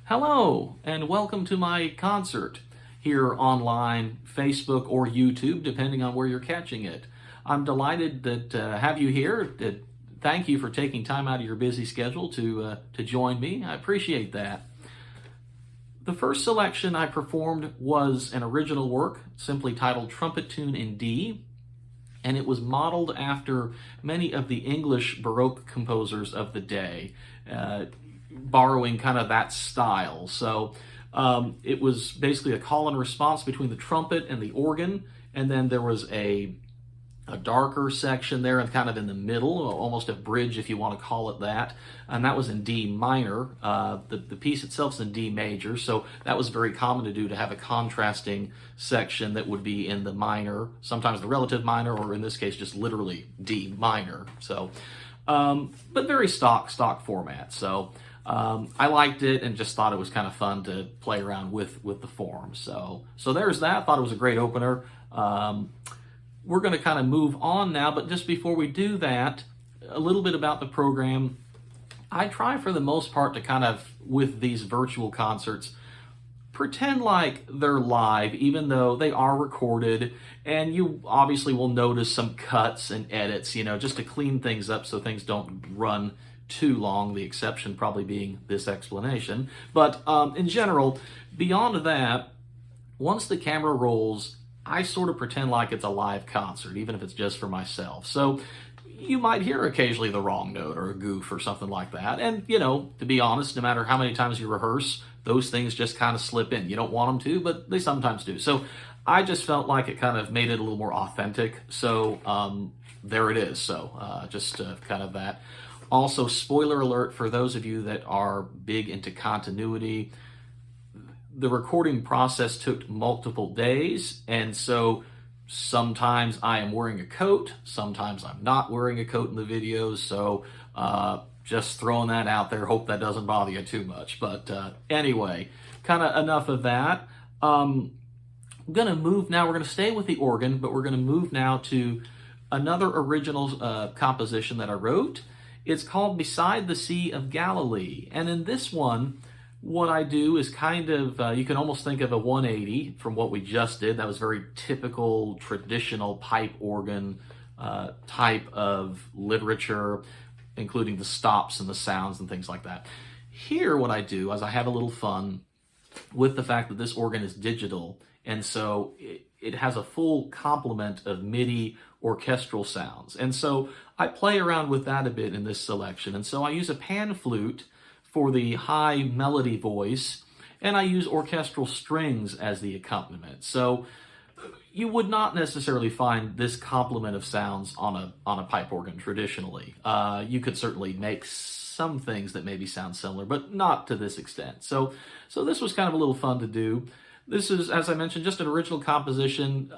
Hello, and welcome to my concert here online, Facebook, or YouTube, depending on where you're catching it. I'm delighted that have you here. Thank you for taking time out of your busy schedule to join me. I appreciate that. The first selection I performed was an original work, simply titled Trumpet Tune in D, and it was modeled after many of the English Baroque composers of the day, borrowing kind of that style. So it was basically a call and response between the trumpet and the organ, and then there was a darker section there and kind of in the middle, almost a bridge if you want to call it that, and that was in D minor. The piece itself is in D major, so that was very common to do, to have a contrasting section that would be in the minor, sometimes the relative minor, or in this case just literally D minor. So, but very stock format. So I liked it and just thought it was kind of fun to play around with the form. So there's that. Thought it was a great opener. We're going to kind of move on now, but just before we do that, a little bit about the program. I try for the most part to kind of, with these virtual concerts, pretend like they're live, even though they are recorded, and you obviously will notice some cuts and edits, just to clean things up so things don't run too long, the exception probably being this explanation. But in general, beyond that, once the camera rolls, I sort of pretend like it's a live concert, even if it's just for myself. So you might hear occasionally the wrong note or a goof or something like that. And, to be honest, no matter how many times you rehearse, those things just kind of slip in. You don't want them to, but they sometimes do. So I just felt like it kind of made it a little more authentic. So there it is. So just kind of that. Also, spoiler alert for those of you that are big into continuity. The recording process took multiple days, and so sometimes I am wearing a coat, sometimes I'm not wearing a coat in the videos, so just throwing that out there. Hope that doesn't bother you too much. But anyway, kind of enough of that. I'm going to move now. We're going to stay with the organ, but we're going to move now to another original composition that I wrote. It's called Beside the Sea of Galilee, and in this one, what I do is kind of, you can almost think of a 180 from what we just did. That was very typical, traditional pipe organ type of literature, including the stops and the sounds and things like that. Here, what I do is I have a little fun with the fact that this organ is digital, and so it has a full complement of MIDI orchestral sounds. And so I play around with that a bit in this selection. And so I use a pan flute for the high melody voice, and I use orchestral strings as the accompaniment. So you would not necessarily find this complement of sounds on a pipe organ traditionally. You could certainly make some things that maybe sound similar, but not to this extent. So this was kind of a little fun to do. This is, as I mentioned, just an original composition.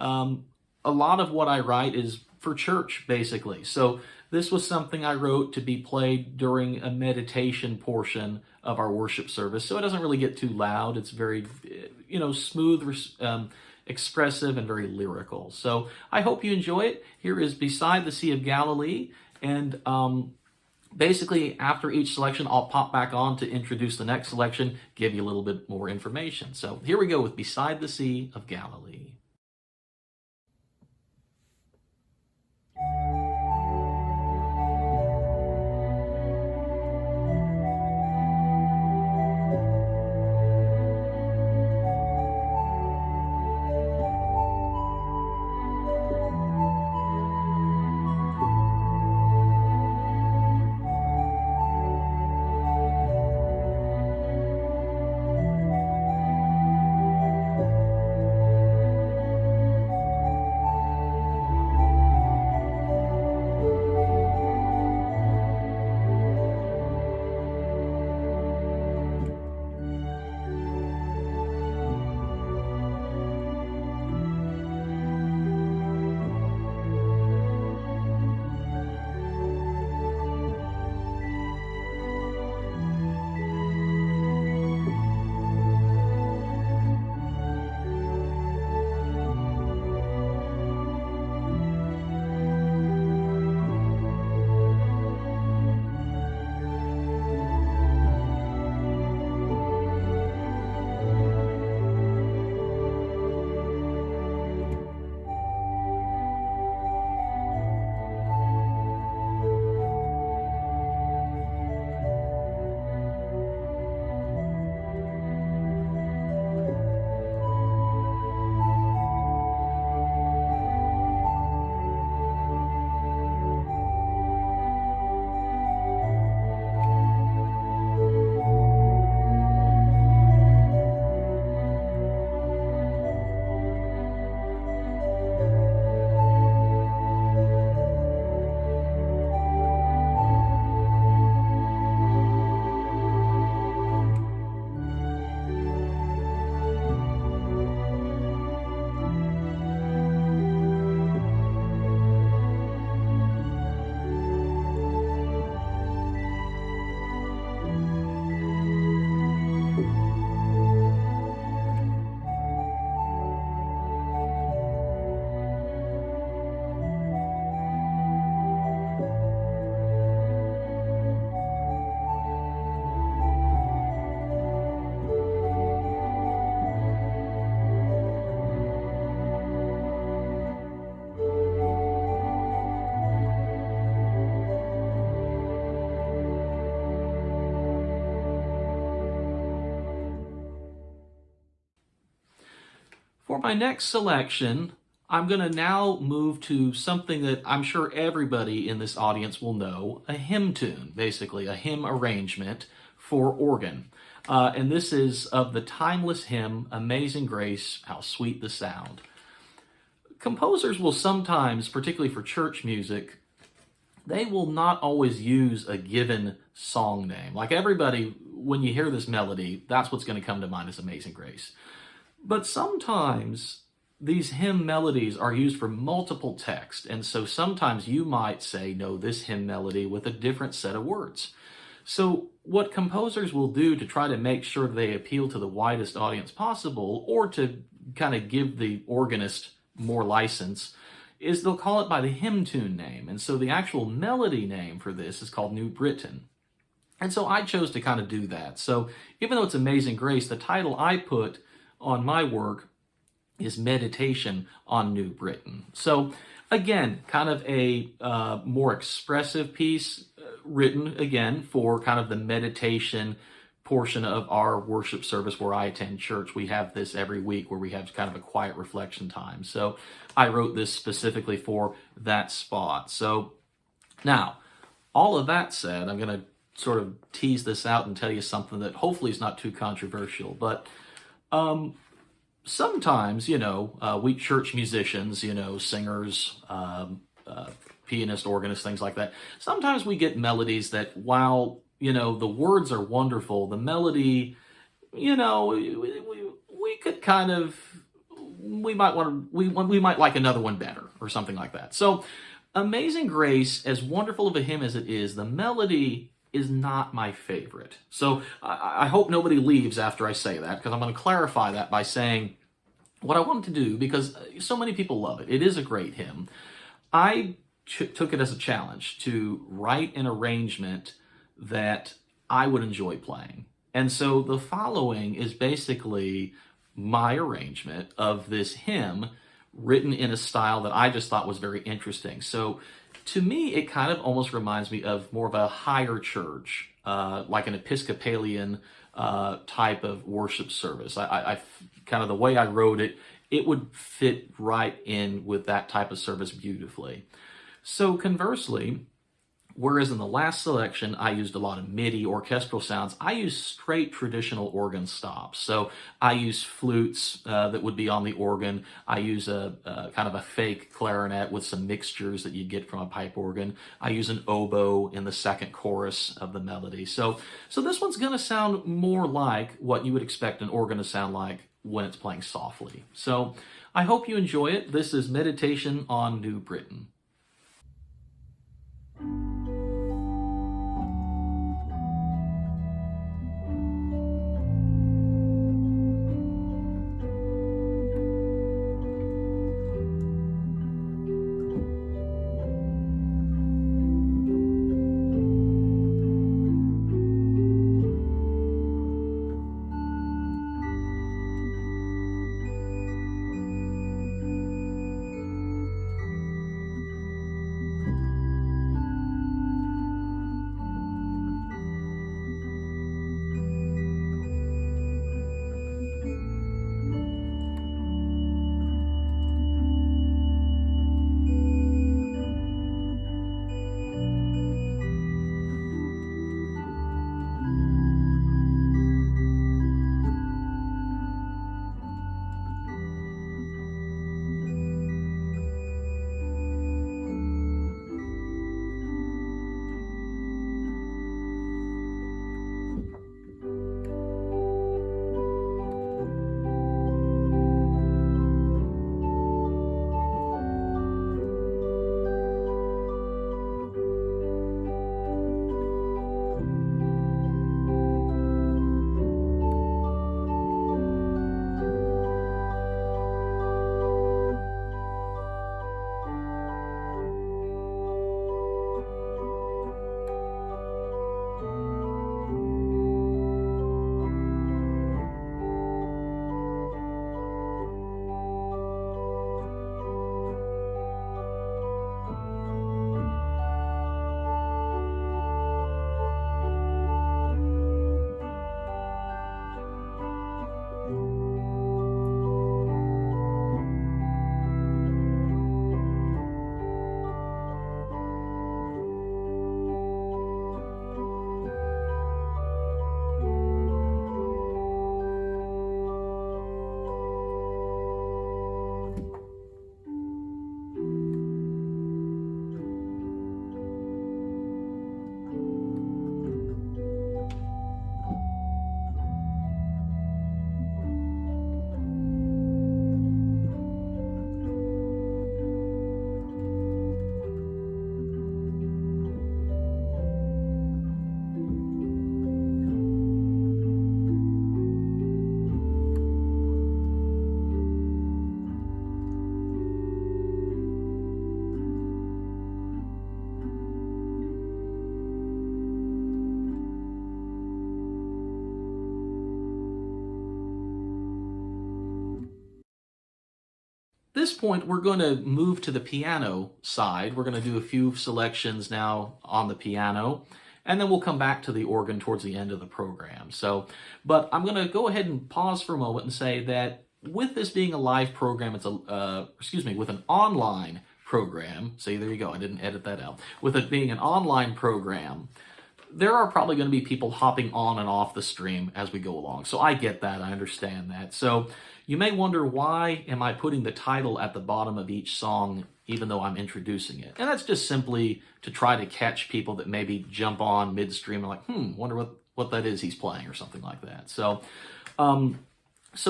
A lot of what I write is for church, basically. So this was something I wrote to be played during a meditation portion of our worship service. So it doesn't really get too loud. It's very, smooth, expressive, and very lyrical. So I hope you enjoy it. Here is Beside the Sea of Galilee. And basically, after each selection, I'll pop back on to introduce the next selection, give you a little bit more information. So here we go with Beside the Sea of Galilee. For my next selection, I'm going to now move to something that I'm sure everybody in this audience will know, a hymn tune, basically a hymn arrangement for organ. And this is of the timeless hymn, Amazing Grace, How Sweet the Sound. Composers will sometimes, particularly for church music, they will not always use a given song name. Like everybody, when you hear this melody, that's what's going to come to mind as Amazing Grace. But sometimes these hymn melodies are used for multiple texts, and so sometimes you might say, no, this hymn melody with a different set of words. So what composers will do to try to make sure they appeal to the widest audience possible, or to kind of give the organist more license, is they'll call it by the hymn tune name. And so the actual melody name for this is called New Britain. And so I chose to kind of do that. So even though it's Amazing Grace, the title I put on my work is Meditation on New Britain. So again, kind of a more expressive piece written again for kind of the meditation portion of our worship service where I attend church. We have this every week where we have kind of a quiet reflection time. So I wrote this specifically for that spot. So now, all of that said, I'm going to sort of tease this out and tell you something that hopefully is not too controversial, but sometimes, we church musicians, singers, pianists, organists, things like that, sometimes we get melodies that, while, the words are wonderful, the melody, we could kind of, we might like another one better or something like that. So Amazing Grace, as wonderful of a hymn as it is, the melody is not my favorite. So I hope nobody leaves after I say that, because I'm going to clarify that by saying what I wanted to do, because so many people love it. It is a great hymn. I took it as a challenge to write an arrangement that I would enjoy playing. And so the following is basically my arrangement of this hymn written in a style that I just thought was very interesting. So to me, it kind of almost reminds me of more of a higher church, like an Episcopalian type of worship service. I kind of, the way I wrote it, it would fit right in with that type of service beautifully. So conversely, whereas in the last selection, I used a lot of MIDI orchestral sounds, I use straight traditional organ stops. So I use flutes that would be on the organ. I use a kind of a fake clarinet with some mixtures that you get from a pipe organ. I use an oboe in the second chorus of the melody. So this one's going to sound more like what you would expect an organ to sound like when it's playing softly. So I hope you enjoy it. This is Meditation on New Britain. this point, we're going to move to the piano side. We're going to do a few selections now on the piano, and then we'll come back to the organ towards the end of the program. But I'm going to go ahead and pause for a moment and say that with this being a live program, it's with an online program. See, there you go. I didn't edit that out. With it being an online program, there are probably going to be people hopping on and off the stream as we go along. So I get that. I understand that. So you may wonder, why am I putting the title at the bottom of each song even though I'm introducing it? And that's just simply to try to catch people that maybe jump on midstream and like, wonder what that is he's playing or something like that. So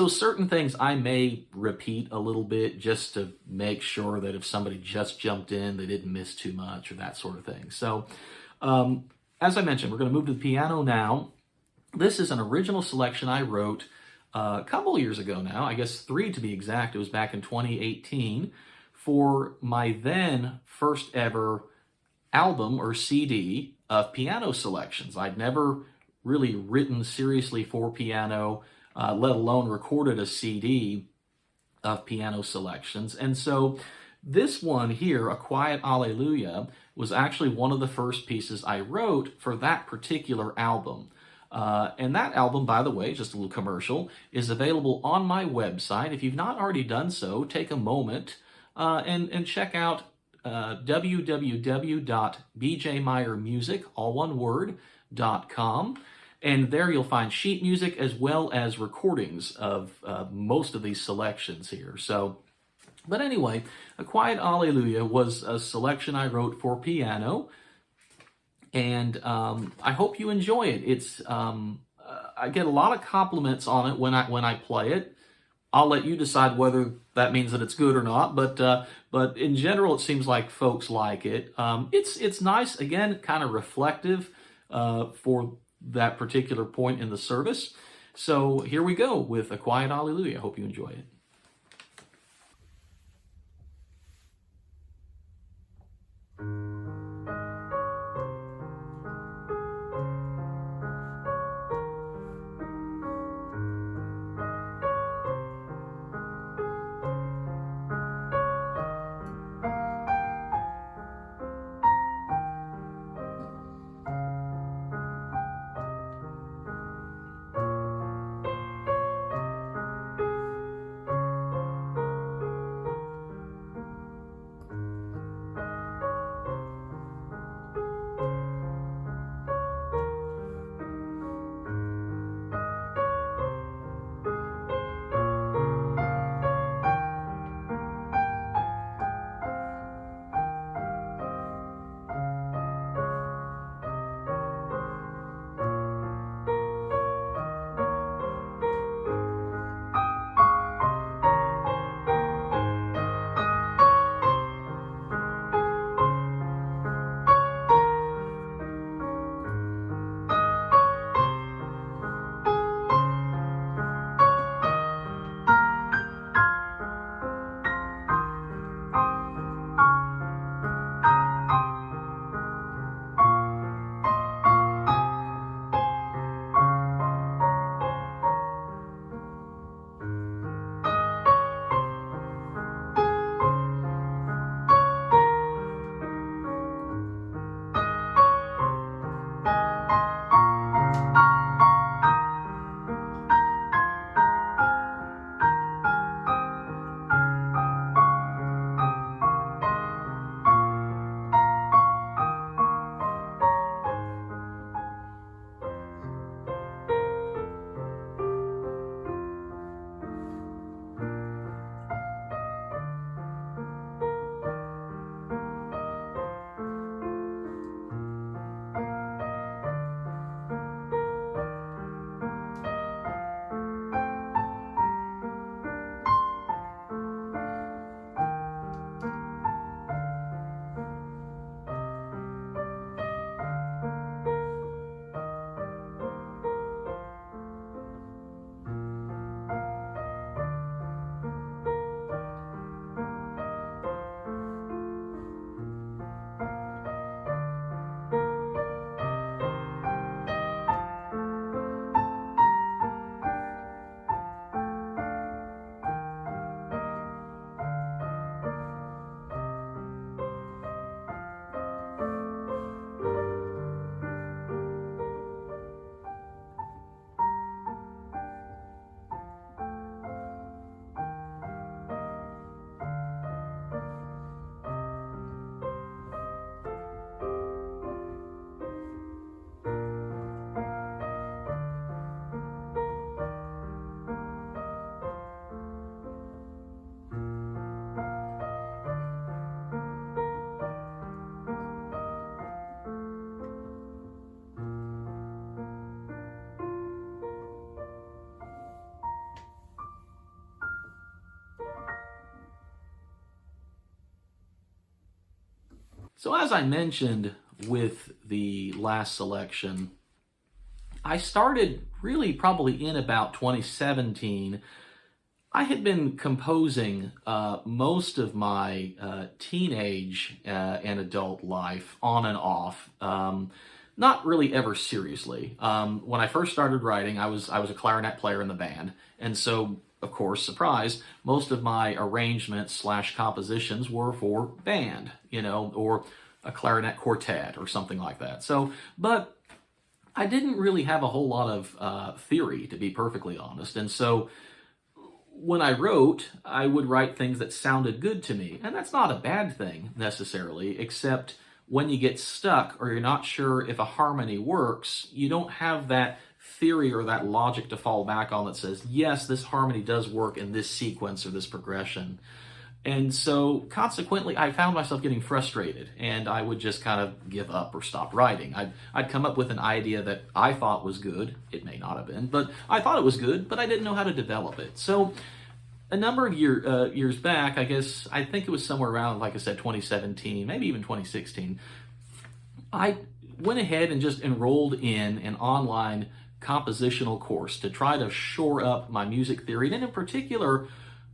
certain things I may repeat a little bit just to make sure that if somebody just jumped in, they didn't miss too much or that sort of thing. So as I mentioned, we're going to move to the piano now. This is an original selection I wrote a couple years ago now, I guess 3 to be exact. It was back in 2018 for my then first ever album or CD of piano selections. I'd never really written seriously for piano, let alone recorded a CD of piano selections. And so this one here, A Quiet Alleluia, was actually one of the first pieces I wrote for that particular album. And that album, by the way, just a little commercial, is available on my website. If you've not already done so, take a moment and check out www.bjmeyermusic, all one word, .com. And there you'll find sheet music as well as recordings of most of these selections here. But anyway, A Quiet Alleluia was a selection I wrote for piano, and I hope you enjoy it. It's I get a lot of compliments on it when I play it. I'll let you decide whether that means that it's good or not. But in general, it seems like folks like it. It's nice, again, kind of reflective for that particular point in the service. So here we go with A Quiet Alleluia. I hope you enjoy it. So as I mentioned with the last selection, I started really probably in about 2017. I had been composing most of my teenage and adult life on and off, not really ever seriously. When I first started writing, I was a clarinet player in the band, and so of course, surprise, most of my arrangements slash compositions were for band, or a clarinet quartet or something like that. So, but I didn't really have a whole lot of theory, to be perfectly honest, and so when I wrote, I would write things that sounded good to me. And that's not a bad thing necessarily, except when you get stuck or you're not sure if a harmony works, you don't have that theory or that logic to fall back on that says, yes, this harmony does work in this sequence or this progression. And so consequently, I found myself getting frustrated and I would just kind of give up or stop writing. I'd come up with an idea that I thought was good. It may not have been, but I thought it was good, but I didn't know how to develop it. So a number of years back, I think it was somewhere around, like I said, 2017, maybe even 2016, I went ahead and just enrolled in an online compositional course to try to shore up my music theory, and in particular,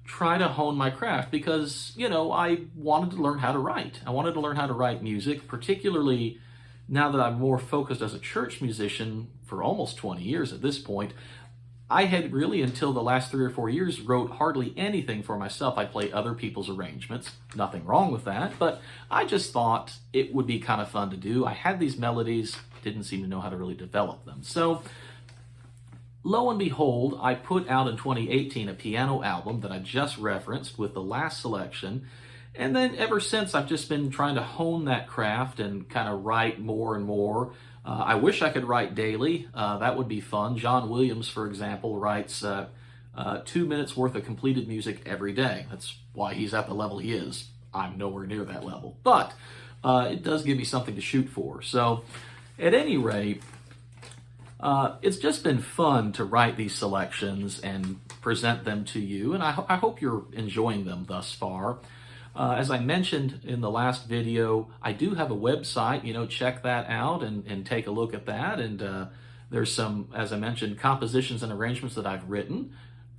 try to hone my craft because, I wanted to learn how to write. I wanted to learn how to write music, particularly now that I'm more focused as a church musician for almost 20 years at this point. I had really, until the last 3 or 4 years, wrote hardly anything for myself. I play other people's arrangements. Nothing wrong with that, but I just thought it would be kind of fun to do. I had these melodies, didn't seem to know how to really develop them. So lo and behold, I put out in 2018 a piano album that I just referenced with the last selection. And then ever since, I've just been trying to hone that craft and kind of write more and more. I wish I could write daily. That would be fun. John Williams, for example, writes 2 minutes worth of completed music every day. That's why he's at the level he is. I'm nowhere near that level. But it does give me something to shoot for. So at any rate, it's just been fun to write these selections and present them to you, and I hope you're enjoying them thus far. As I mentioned in the last video, I do have a website, check that out and take a look at that, and there's some, as I mentioned, compositions and arrangements that I've written,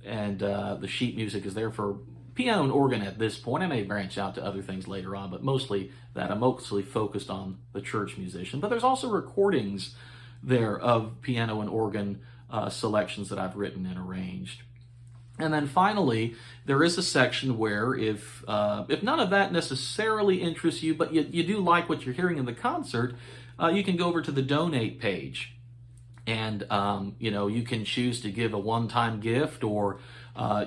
and the sheet music is there for piano and organ at this point. I may branch out to other things later on, but mostly that. I'm mostly focused on the church musician, but there's also recordings there of piano and organ selections that I've written and arranged. And then finally, there is a section where if none of that necessarily interests you, but you do like what you're hearing in the concert, you can go over to the donate page. And, you can choose to give a one-time gift, or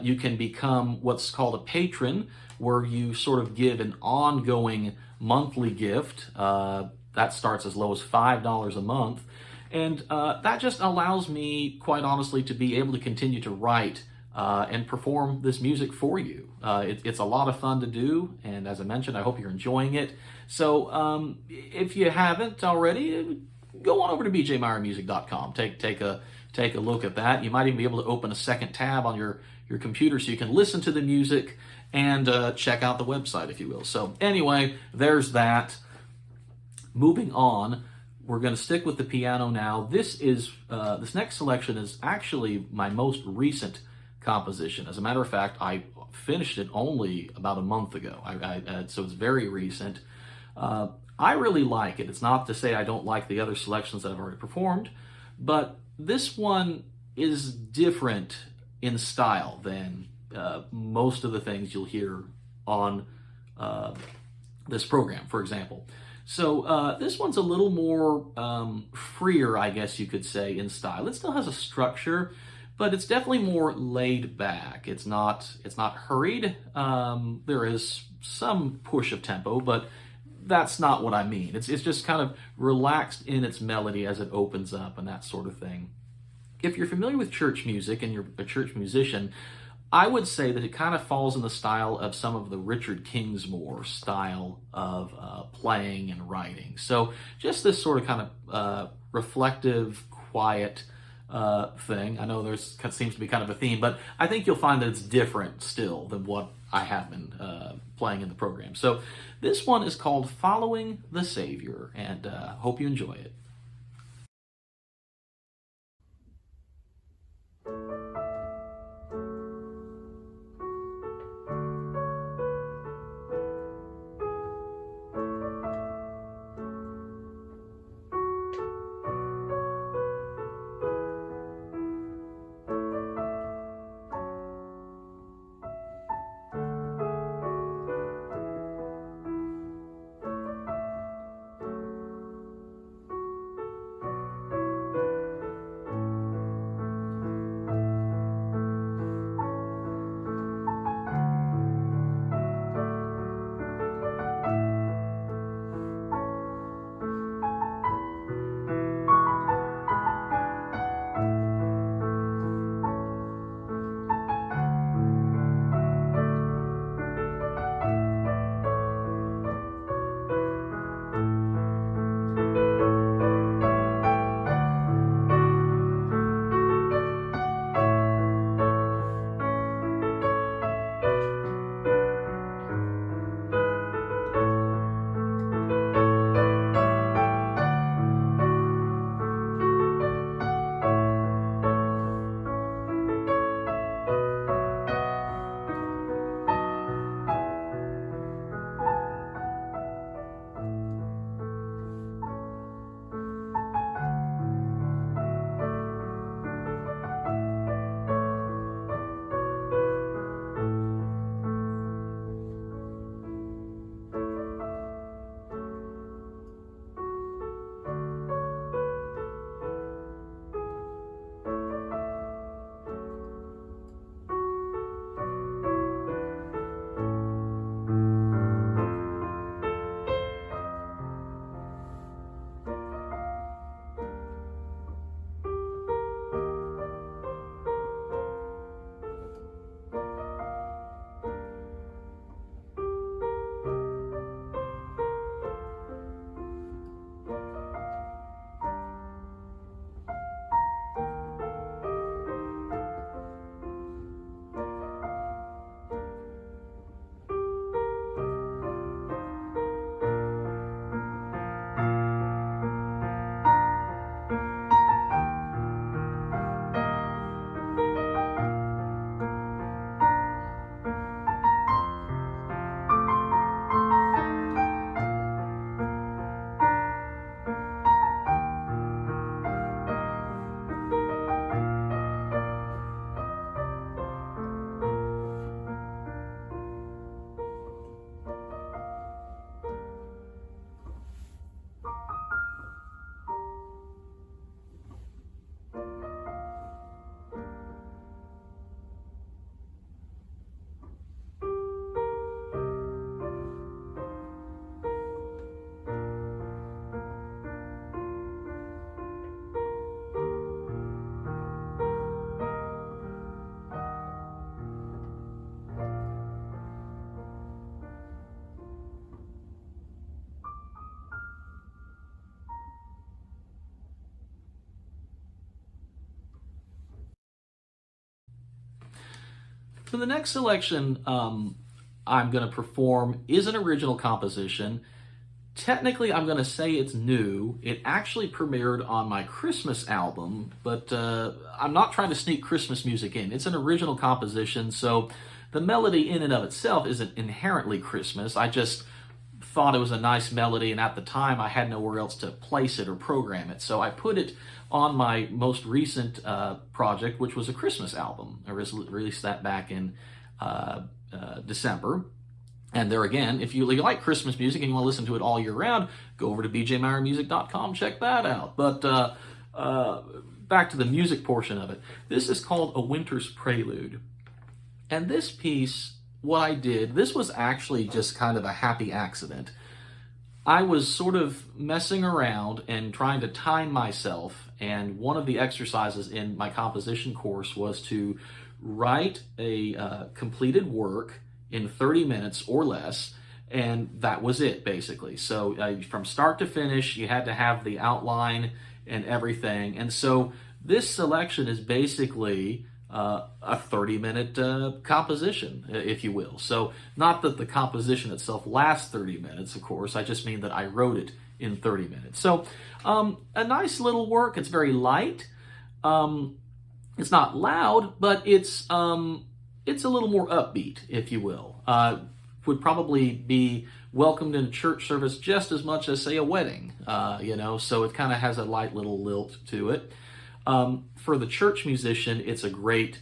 you can become what's called a patron, where you sort of give an ongoing monthly gift. That starts as low as $5 a month. And that just allows me, quite honestly, to be able to continue to write and perform this music for you. It's a lot of fun to do, and as I mentioned, I hope you're enjoying it. So if you haven't already, go on over to bjmeyermusic.com. Take a look at that. You might even be able to open a second tab on your computer so you can listen to the music and check out the website, if you will. So anyway, there's that. Moving on, we're going to stick with the piano now. This next selection is actually my most recent composition. As a matter of fact, I finished it only about a month ago, so it's very recent. I really like it. It's not to say I don't like the other selections that I've already performed, but this one is different in style than most of the things you'll hear on this program, for example. So this one's a little more freer, I guess you could say, in style. It still has a structure, but it's definitely more laid back. It's not hurried. There is some push of tempo, but that's not what I mean. It's just kind of relaxed in its melody as it opens up and that sort of thing. If you're familiar with church music and you're a church musician, I would say that it kind of falls in the style of some of the Richard Kingsmore style of playing and writing. So just this sort of kind of reflective, quiet, thing. I know there's seems to be kind of a theme, but I think you'll find that it's different still than what I have been playing in the program. So this one is called Following the Savior, and hope you enjoy it. So the next selection I'm going to perform is an original composition. Technically, I'm going to say it's new. It actually premiered on my Christmas album, but I'm not trying to sneak Christmas music in. It's an original composition, so the melody in and of itself isn't inherently Christmas. I just thought it was a nice melody, and at the time I had nowhere else to place it or program it. So I put it on my most recent project, which was a Christmas album. I released that back in December. And there again, if you like Christmas music and you want to listen to it all year round, go over to bjmeyermusic.com, check that out. But back to the music portion of it. This is called A Winter's Prelude. And this piece, what I did, this was actually just kind of a happy accident. I was sort of messing around and trying to time myself, and one of the exercises in my composition course was to write a completed work in 30 minutes or less, and that was it basically. So from start to finish, you had to have the outline and everything. And so this selection is basically a 30-minute composition, if you will. So not that the composition itself lasts 30 minutes, of course. I just mean that I wrote it in 30 minutes. So a nice little work. It's very light. It's not loud, but it's a little more upbeat, if you will. Would probably be welcomed in a church service just as much as, say, a wedding, so it kind of has a light little lilt to it. For the church musician, it's a great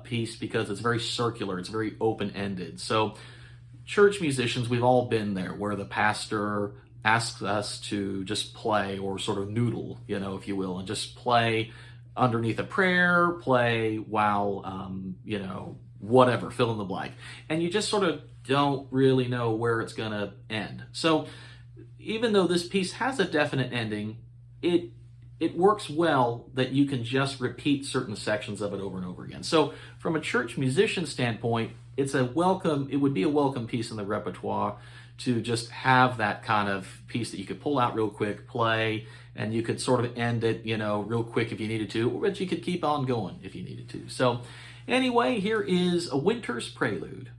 piece because it's very circular, it's very open-ended. So church musicians, we've all been there, where the pastor asks us to just play or sort of noodle, if you will, and just play underneath a prayer, play while, whatever, fill in the blank. And you just sort of don't really know where it's going to end. So even though this piece has a definite ending, it works well that you can just repeat certain sections of it over and over again. So from a church musician standpoint, it would be a welcome piece in the repertoire to just have that kind of piece that you could pull out real quick, play, and you could sort of end it, real quick if you needed to, but you could keep on going if you needed to. So anyway, here is A Winter's Prelude.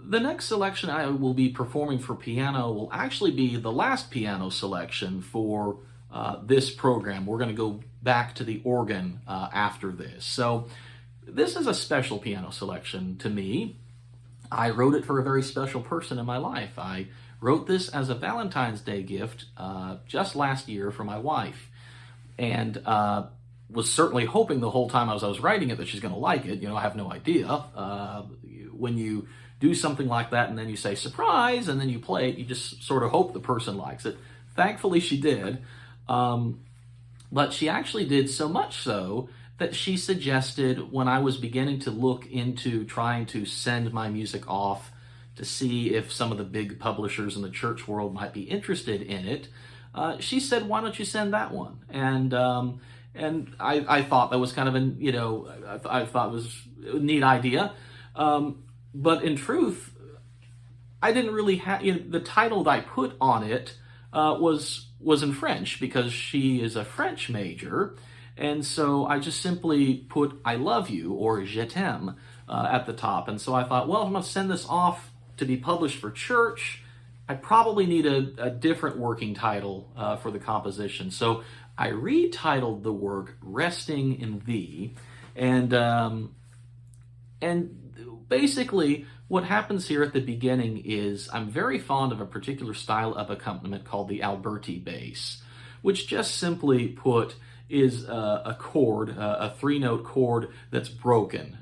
The next selection I will be performing for piano will actually be the last piano selection for this program. We're going to go back to the organ after this. So this is a special piano selection to me. I wrote it for a very special person in my life. I wrote this as a Valentine's Day gift just last year for my wife. And was certainly hoping the whole time I was writing it that she's going to like it. I have no idea. When you do something like that and then you say surprise and then you play it, you just sort of hope the person likes it. Thankfully she did, but she actually did so much so that she suggested, when I was beginning to look into trying to send my music off to see if some of the big publishers in the church world might be interested in it, she said, why don't you send that one? And I thought that was kind of I thought it was a neat idea. But in truth, I didn't really have, the title that I put on it was in French because she is a French major. And so I just simply put I love you or je t'aime at the top. And so I thought, well, if I'm going to send this off to be published for church, I probably need a different working title for the composition. So I retitled the work Resting in Thee. And basically, what happens here at the beginning is I'm very fond of a particular style of accompaniment called the Alberti bass, which just simply put is a chord, a three-note chord that's broken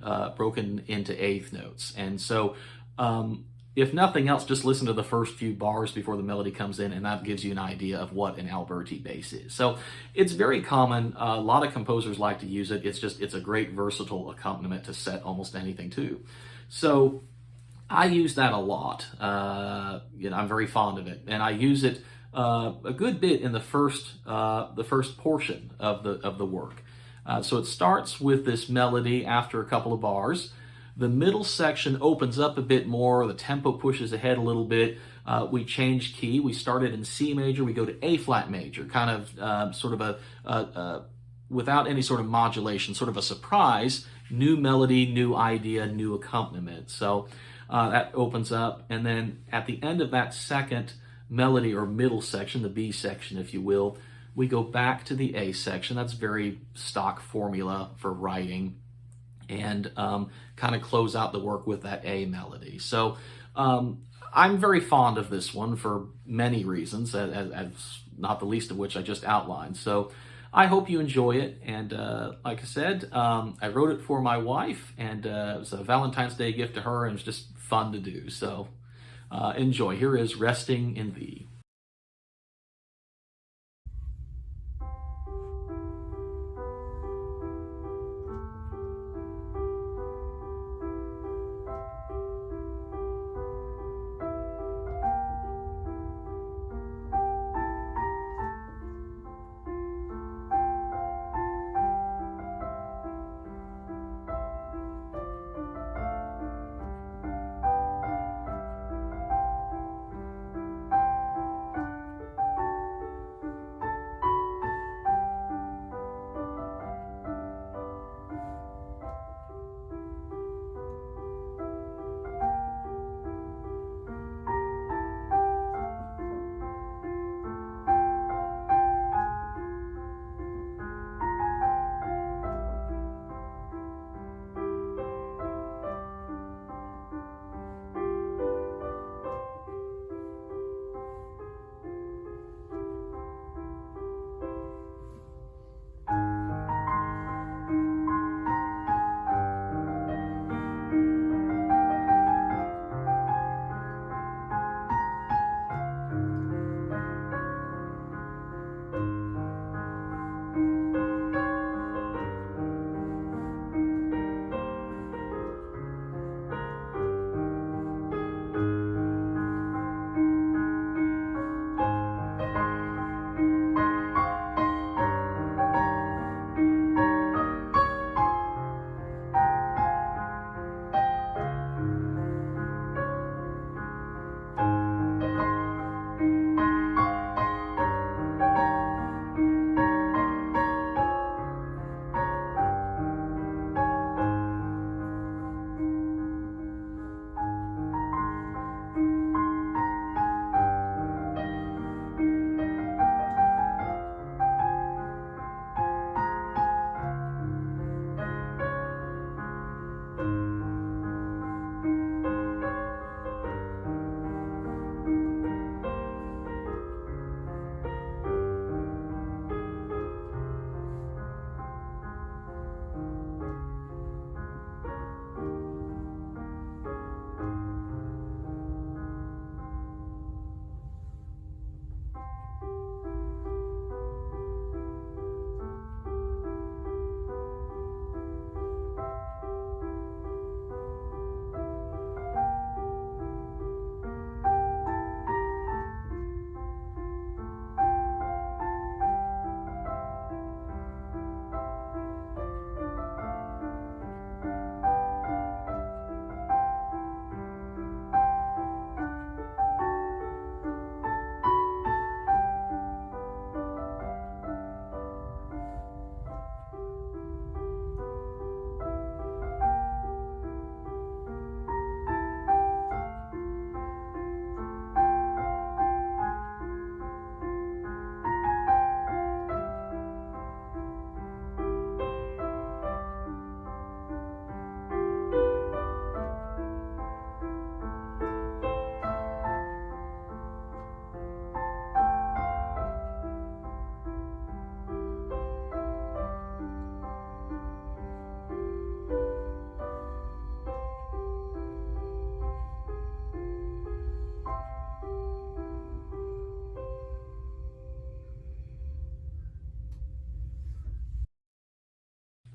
into eighth notes. And so, if nothing else, just listen to the first few bars before the melody comes in, and that gives you an idea of what an Alberti bass is. So it's very common. A lot of composers like to use it. It's a great versatile accompaniment to set almost anything to. So I use that a lot. I'm very fond of it, and I use it a good bit in the first portion of the work. So it starts with this melody after a couple of bars. The middle section opens up a bit more. The tempo pushes ahead a little bit. We change key. We started in C major. We go to A flat major, kind of sort of a without any sort of modulation, sort of a surprise. New melody, new idea, new accompaniment. So that opens up, and then at the end of that second melody or middle section, the B section, if you will, we go back to the A section. That's very stock formula for writing, and kind of close out the work with that A melody. So I'm very fond of this one for many reasons, as not the least of which I just outlined. So I hope you enjoy it. And like I said, I wrote it for my wife, and it was a Valentine's Day gift to her, and it's just fun to do. So enjoy. Here is Resting in Thee.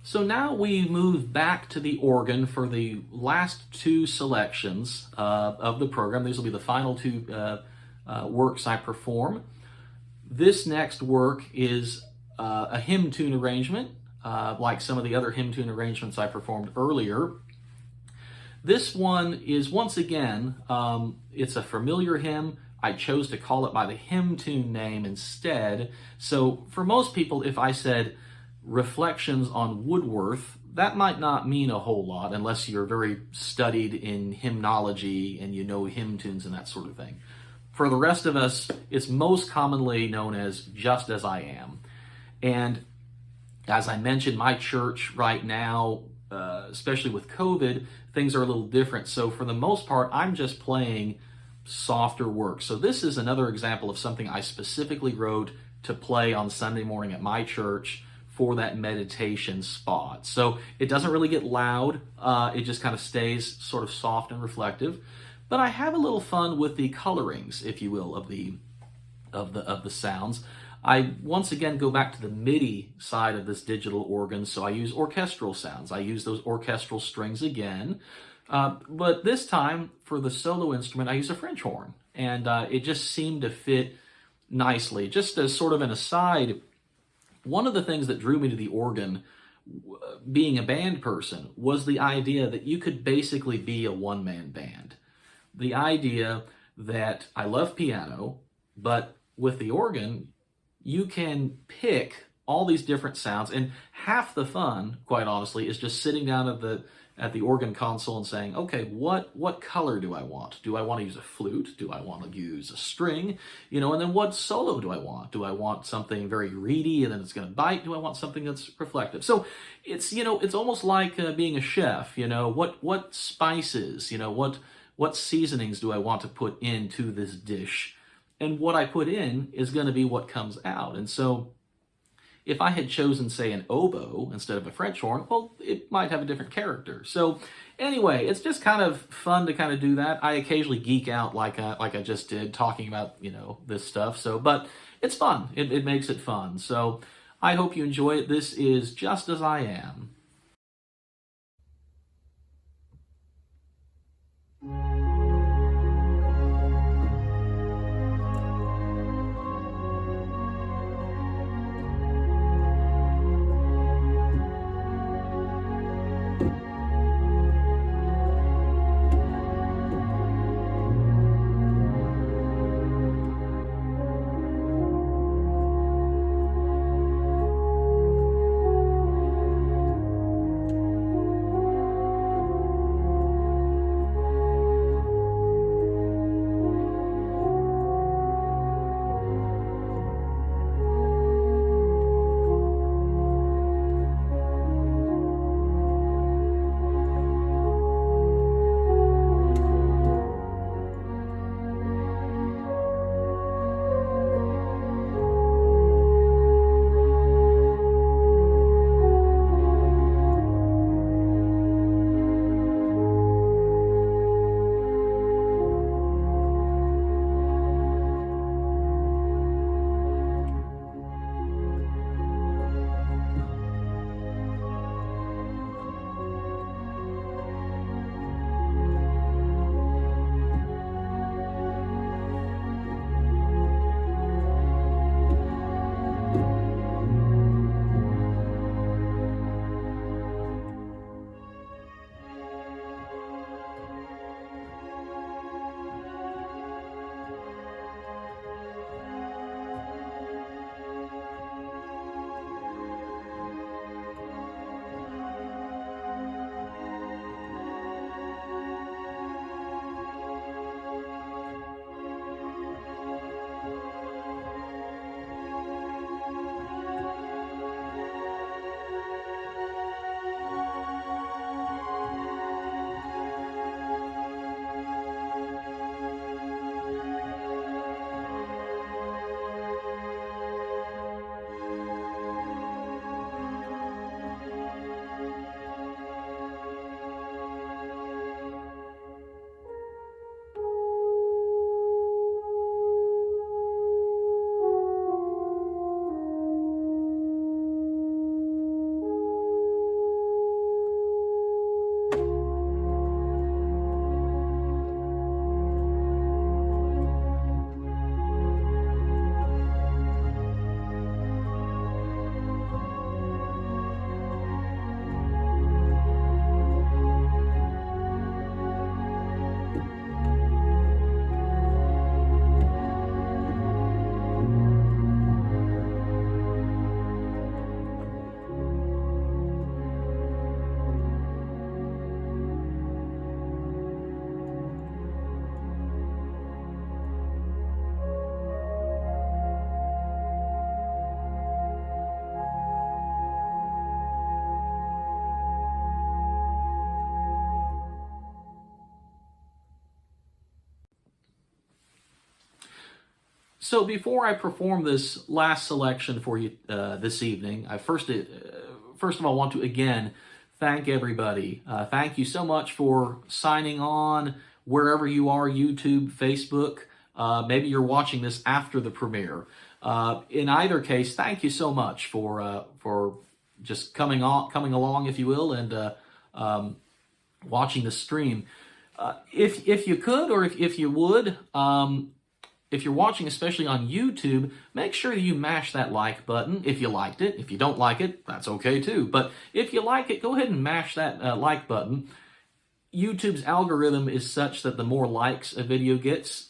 So now we move back to the organ for the last two selections of the program. These will be the final two works I perform. This next work is a hymn tune arrangement, like some of the other hymn tune arrangements I performed earlier. This one is, once again, it's a familiar hymn. I chose to call it by the hymn tune name instead. So for most people, if I said Reflections on Woodworth, that might not mean a whole lot unless you're very studied in hymnology and you know hymn tunes and that sort of thing. For the rest of us, it's most commonly known as Just As I Am. And as I mentioned, my church right now, especially with COVID, things are a little different. So for the most part, I'm just playing softer work. So this is another example of something I specifically wrote to play on Sunday morning at my church for that meditation spot. So it doesn't really get loud. It just kind of stays sort of soft and reflective. But I have a little fun with the colorings, if you will, of the sounds. I once again go back to the MIDI side of this digital organ, so I use orchestral sounds. I use those orchestral strings again. But this time, for the solo instrument, I use a French horn. And it just seemed to fit nicely. Just as sort of an aside, one of the things that drew me to the organ, being a band person, was the idea that you could basically be a one-man band. The idea that I love piano, but with the organ, you can pick all these different sounds, and half the fun, quite honestly, is just sitting down at the organ console and saying, okay, what color do I want? Do I want to use a flute? Do I want to use a string? And then what solo do I want? Do I want something very reedy and then it's going to bite? Do I want something that's reflective? So it's, it's almost like being a chef. What spices, what seasonings do I want to put into this dish? And what I put in is going to be what comes out. And so if I had chosen, say, an oboe instead of a French horn, well, it might have a different character. So anyway, it's just kind of fun to kind of do that. I occasionally geek out like I just did, talking about, this stuff. But it's fun. It makes it fun. So I hope you enjoy it. This is Just As I Am. So before I perform this last selection for you this evening, I first of all want to again thank everybody. Thank you so much for signing on wherever you are, YouTube, Facebook. Maybe you're watching this after the premiere. In either case, thank you so much for just coming along, if you will, and watching the stream. If you could, or if you would, if you're watching especially on YouTube, make sure you mash that like button if you liked it. If you don't like it, that's okay too. But if you like it, go ahead and mash that like button. YouTube's algorithm is such that the more likes a video gets,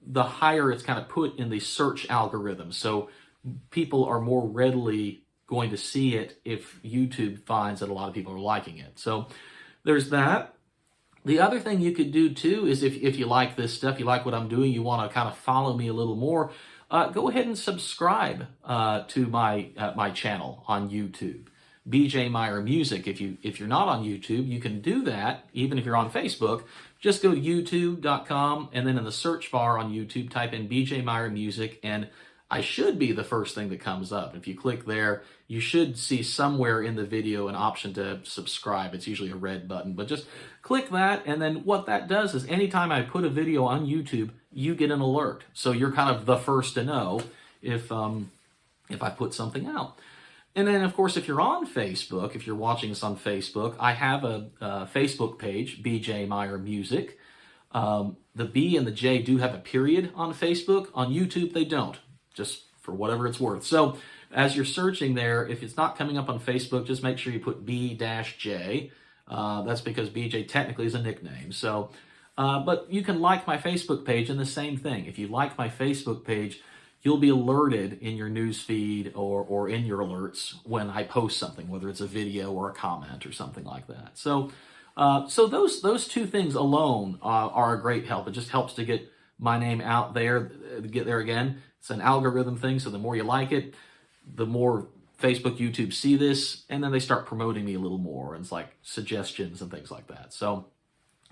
the higher it's kind of put in the search algorithm. So people are more readily going to see it if YouTube finds that a lot of people are liking it. So there's that. The other thing you could do too is if you like this stuff, you like what I'm doing, you want to kind of follow me a little more, go ahead and subscribe to my channel on YouTube, BJ Meyer Music. If you're not on YouTube, you can do that even if you're on Facebook. Just go to youtube.com and then in the search bar on YouTube, type in BJ Meyer Music, and I should be the first thing that comes up. If you click there, you should see somewhere in the video an option to subscribe. It's usually a red button, but just click that, and then what that does is anytime I put a video on YouTube, you get an alert. So you're kind of the first to know if I put something out. And then, of course, if you're on Facebook, if you're watching this on Facebook, I have a Facebook page, BJ Meyer Music. The B and the J do have a period on Facebook. On YouTube, they don't, just for whatever it's worth. So as you're searching there, if it's not coming up on Facebook, just make sure you put B-J. That's because BJ technically is a nickname. So, but you can like my Facebook page, and the same thing. If you like my Facebook page, you'll be alerted in your news feed or in your alerts when I post something, whether it's a video or a comment or something like that. So, so those two things alone are a great help. It just helps to get my name out there, get there again. It's an algorithm thing, so the more you like it, the more Facebook, YouTube see this, and then they start promoting me a little more, and it's like suggestions and things like that. So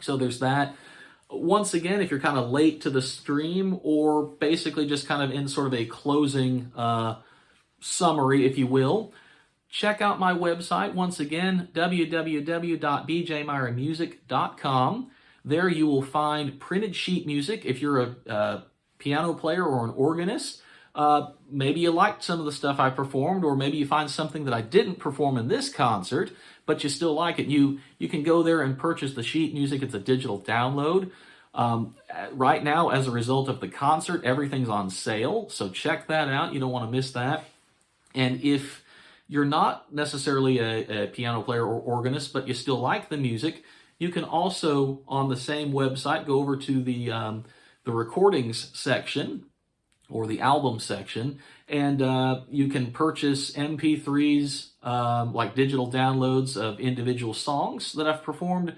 there's that. Once again, if you're kind of late to the stream, or basically just kind of in sort of a closing summary, if you will, check out my website. Once again, www.bjmeyermusic.com. There you will find printed sheet music. If you're a piano player or an organist, maybe you liked some of the stuff I performed, or maybe you find something that I didn't perform in this concert, but you still like it. You can go there and purchase the sheet music. It's a digital download. Right now, as a result of the concert, everything's on sale, so check that out. You don't want to miss that. And if you're not necessarily a piano player or organist, but you still like the music, you can also, on the same website, go over to the recordings section or the album section, and you can purchase MP3s, like digital downloads of individual songs that I've performed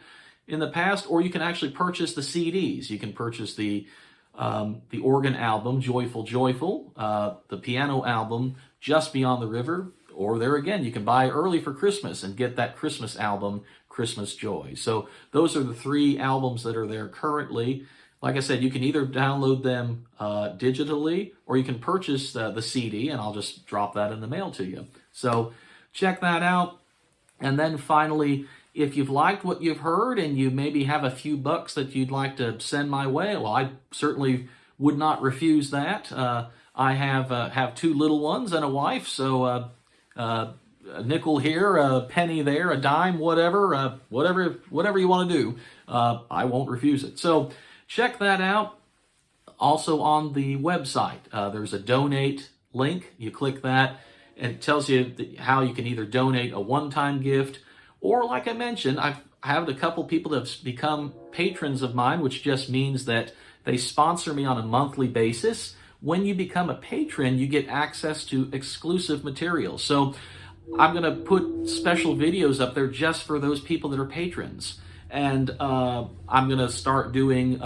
in the past, or you can actually purchase the CDs. You can purchase the organ album, Joyful Joyful, the piano album, Just Beyond the River, or there again, you can buy early for Christmas and get that Christmas album, Christmas Joy. So those are the three albums that are there currently. Like I said, you can either download them digitally, or you can purchase the CD, and I'll just drop that in the mail to you. So check that out. And then finally, if you've liked what you've heard and you maybe have a few bucks that you'd like to send my way, well, I certainly would not refuse that. I have two little ones and a wife, so a nickel here, a penny there, a dime, whatever you want to do, I won't refuse it. So check that out. Also on the website, there's a donate link. You click that, and it tells you how you can either donate a one-time gift, or like I mentioned, I've had a couple people that have become patrons of mine, which just means that they sponsor me on a monthly basis. When you become a patron, you get access to exclusive material. So I'm going to put special videos up there just for those people that are patrons. And I'm going to start doing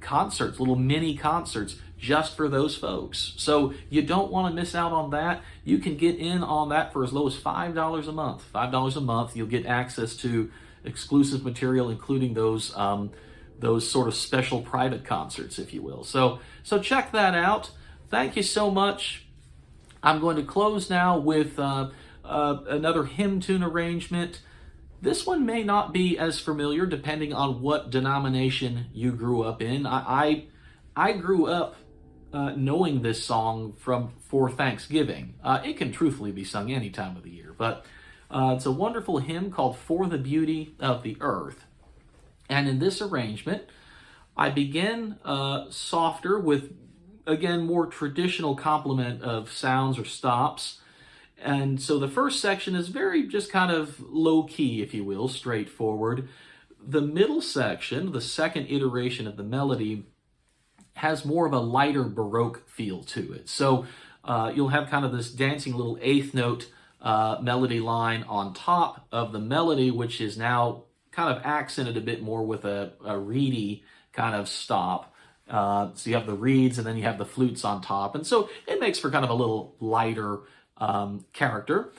concerts, little mini concerts, just for those folks. So you don't want to miss out on that. You can get in on that for as low as $5 a month. $5 a month, you'll get access to exclusive material, including those sort of special private concerts, if you will. So check that out. thank you so much. I'm going to close now with another hymn tune arrangement. This one may not be as familiar depending on what denomination you grew up in. I grew up knowing this song for Thanksgiving. It can truthfully be sung any time of the year, but it's a wonderful hymn called For the Beauty of the Earth. And in this arrangement, I begin softer with, again, more traditional complement of sounds or stops. And so the first section is very just kind of low key, if you will, straightforward. The middle section, the second iteration of the melody, has more of a lighter Baroque feel to it. So you'll have kind of this dancing little eighth note melody line on top of the melody, which is now kind of accented a bit more with a reedy kind of stop. So you have the reeds and then you have the flutes on top. And so it makes for kind of a little lighter character.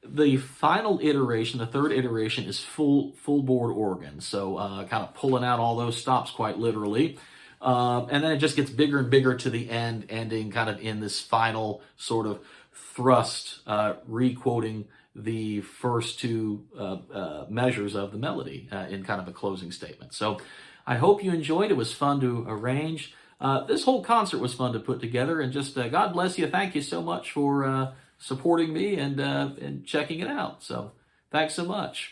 The final iteration, the third iteration, is full board organ. So kind of pulling out all those stops quite literally. And then it just gets bigger and bigger to the end, ending kind of in this final sort of thrust, re-quoting the first two measures of the melody in kind of a closing statement. So I hope you enjoyed. It was fun to arrange. This whole concert was fun to put together, and just God bless you. Thank you so much for supporting me and checking it out. So thanks so much.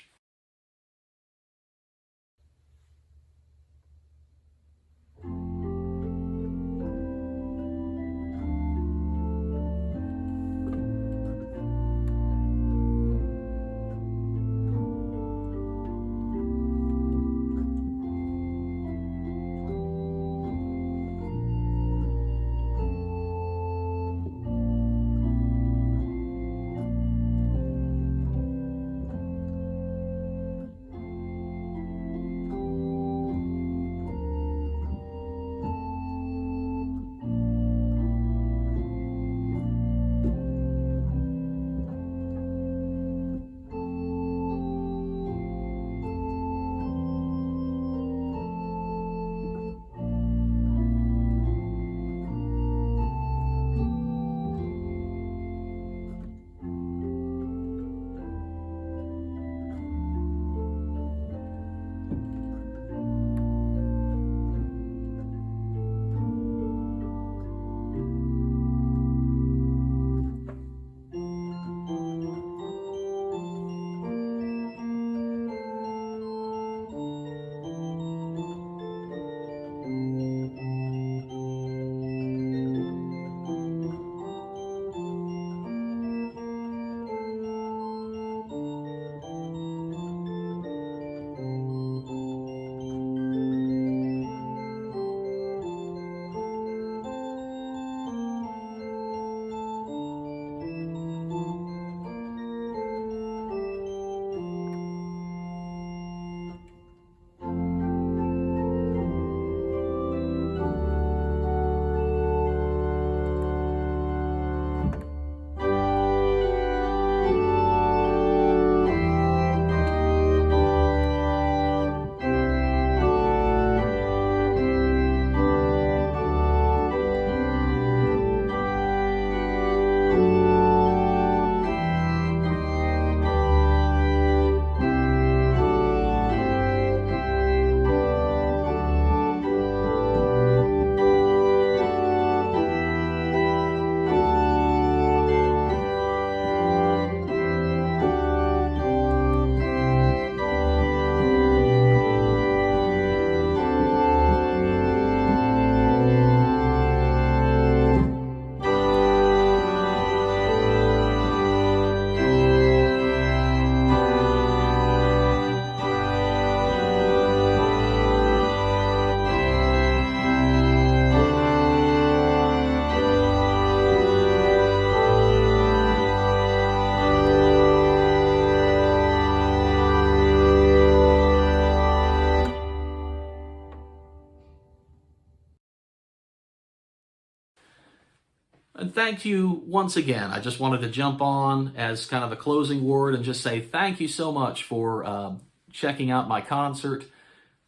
And thank you once again. I just wanted to jump on as kind of a closing word and just say thank you so much for checking out my concert.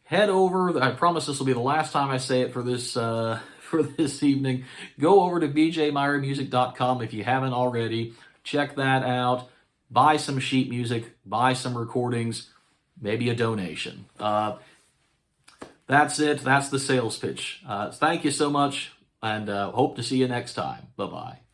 Head over. I promise this will be the last time I say it for this for this evening. Go over to bjmeyermusic.com if you haven't already. Check that out. Buy some sheet music, buy some recordings, maybe a donation. That's it. That's the sales pitch. Thank you so much, and hope to see you next time. Bye-bye.